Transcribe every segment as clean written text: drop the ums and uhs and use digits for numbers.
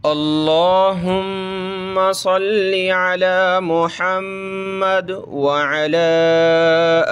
اللهم صل على محمد وعلى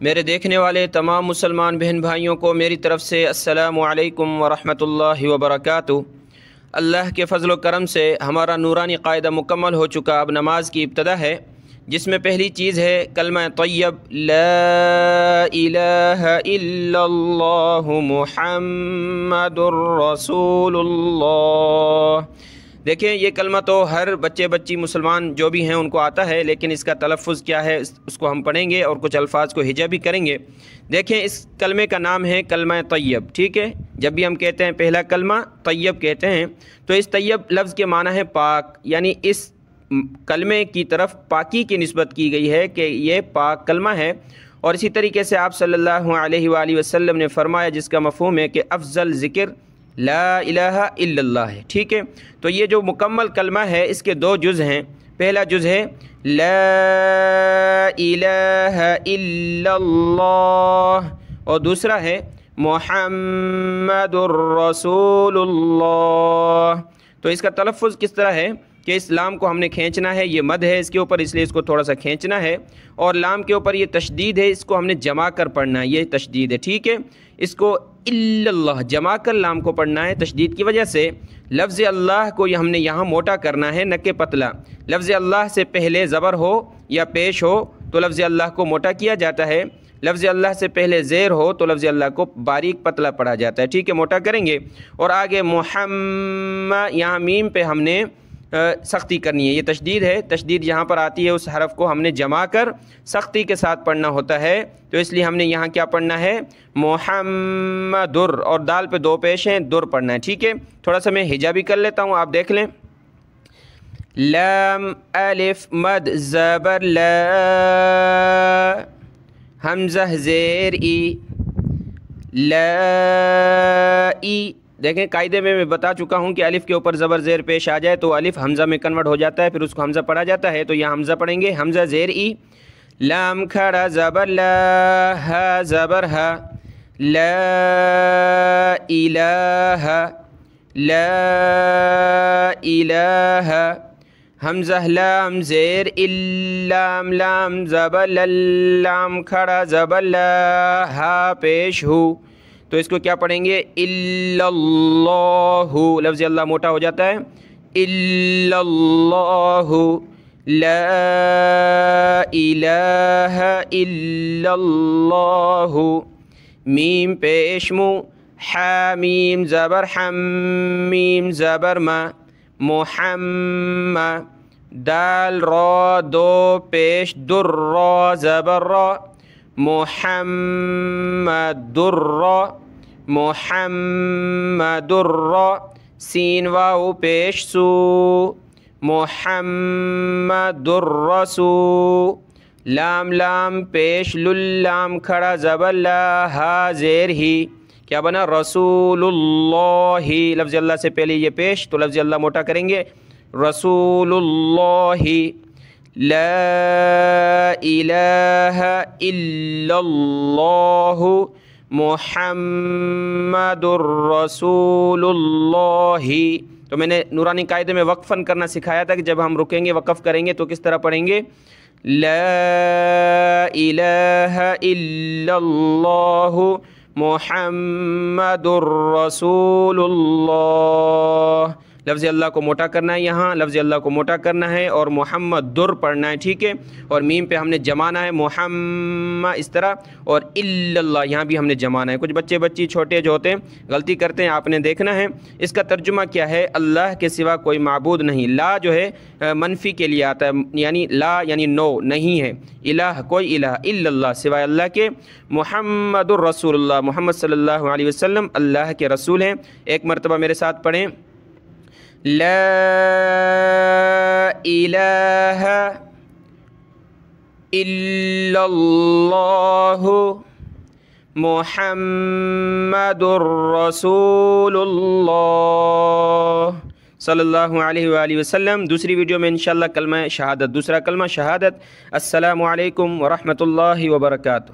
میرے دیکھنے والے تمام مسلمان بہن بھائیوں کو میری طرف سے السلام علیکم ورحمۃ اللہ وبرکاتہ۔ اللہ کے فضل و کرم سے ہمارا نورانی قاعدہ مکمل ہو چکا۔ اب نماز کی ابتدا ہے، جس میں پہلی چیز ہے کلمہ طیب لا الہ الا اللہ محمد الرسول اللہ۔ دیکھیں، یہ کلمہ تو ہر بچی مسلمان جو بھی ہیں ان کو آتا ہے، لیکن اس کا تلفظ کیا ہے اس کو ہم پڑھیں گے اور کچھ الفاظ کو ہجا بھی کریں گے۔ دیکھیں، اس کلمے کا نام ہے کلمہ طیب، ٹھیک ہے؟ جب بھی ہم کہتے ہیں پہلا کلمہ طیب کہتے ہیں، تو اس طیب لفظ کے معنی ہے پاک، یعنی اس کلمے کی طرف پاکی کی نسبت کی گئی ہے کہ یہ پاک کلمہ ہے۔ اور اسی طریقے سے آپ صلی اللہ علیہ وآلہ وسلم نے فرمایا، جس کا مفہوم ہے کہ افضل ذکر لا الہ الا اللہ ہے، ٹھیک ہے؟ تو یہ جو مکمل کلمہ ہے اس کے دو جز ہیں۔ پہلا جز ہے لا الہ الا اللہ اور دوسرا ہے محمد الرسول اللہ۔ تو اس کا تلفظ کس طرح ہے کہ اس لام کو ہم نے کھینچنا ہے، یہ مد ہے اس کے اوپر، اس لیے اس کو تھوڑا سا کھینچنا ہے، اور لام کے اوپر یہ تشدید ہے، اس کو ہم نے جما کر پڑھنا ہے، یہ تشدید ہے، ٹھیک ہے؟ اس کو الا اللہ جما کر لام کو پڑھنا ہے تشدید کی وجہ سے۔ لفظ اللہ کو ہم نے یہاں موٹا کرنا ہے، نہ کہ پتلا۔ لفظ اللہ سے پہلے زبر ہو یا پیش ہو تو لفظ اللہ کو موٹا کیا جاتا ہے، لفظ اللہ سے پہلے زیر ہو تو لفظ اللہ کو باریک پتلا پڑھا جاتا ہے، ٹھیک ہے؟ موٹا کریں گے۔ اور آگے محمد، یہاں میم پہ ہم نے سختی کرنی ہے، یہ تشدید ہے، تشدید یہاں پر آتی ہے، اس حرف کو ہم نے جما کر سختی کے ساتھ پڑھنا ہوتا ہے، تو اس لیے ہم نے یہاں کیا پڑھنا ہے؟ محمدر، اور دال پہ دو پیش ہیں، در پڑھنا ہے، ٹھیک ہے؟ تھوڑا سا میں ہجا بھی کر لیتا ہوں، آپ دیکھ لیں۔ لام الف مد زبر لا، حمزہ زیر ای، لا ای۔ دیکھیں، قاعدے میں بتا چکا ہوں کہ الف کے اوپر زبر زیر پیش آ جائے تو الف حمزہ میں کنورٹ ہو جاتا ہے، پھر اس کو حمزہ پڑھا جاتا ہے، تو یہاں حمزہ پڑھیں گے، حمزہ زیر ای، لام کھڑا زبر لا، ہا زبر ہا، لا الہ، لا الہ، حمزہ لام زیر اللام، لام زبر لام کھڑا زبر لا، ہا پیش ہو، تو اس کو کیا پڑھیں گے؟ الا اللہ، لفظ اللہ موٹا ہو جاتا ہے، الا اللہ، لا الہ الا اللہ، میم پیش مو، حامیم زبر حم، میم زبر ما، محمد، دال را دو پیش در، را زبر را، محمد الرا، محمد الرا، سین واو پیش سو، محمد الرسول، لام لام پیش لام کھڑا زبر لا، ہا زیر ہی، کیا بنا؟ رسول اللہ، لفظ اللہ سے پہلے یہ پیش، تو لفظ اللہ موٹا کریں گے، رسول اللہ، لا الہ الا اللہ محمد الرسول اللہ۔ تو میں نے نورانی قاعدے میں وقفاً کرنا سکھایا تھا کہ جب ہم رکیں گے، وقف کریں گے تو کس طرح پڑھیں گے؟ لا الہ الا اللہ محمد الرسول اللہ۔ لفظ اللہ کو موٹا کرنا ہے، یہاں لفظ اللہ کو موٹا کرنا ہے اور محمد در پڑھنا ہے، ٹھیک ہے؟ اور میم پہ ہم نے جمانا ہے محمد اس طرح، اور الا اللہ یہاں بھی ہم نے جمانا ہے۔ کچھ بچی چھوٹے جو ہوتے ہیں غلطی کرتے ہیں، آپ نے دیکھنا ہے۔ اس کا ترجمہ کیا ہے؟ اللہ کے سوا کوئی معبود نہیں۔ لا جو ہے منفی کے لیے آتا ہے، یعنی لا یعنی نو، نہیں ہے، الہ کوئی الہ، الا اللہ سوائے اللہ کے، محمد الرسول اللہ محمد صلی اللہ علیہ وسلم اللہ کے رسول ہیں۔ ایک مرتبہ میرے ساتھ پڑھیں، لا الہ الا اللہ محمد الرسول اللہ صلی اللہ علیہ وآلہ وسلم۔ دوسری ویڈیو میں انشاءاللہ کلمہ شہادت، دوسرا کلمہ شہادت۔ السلام علیکم ورحمۃ اللہ وبرکاتہ۔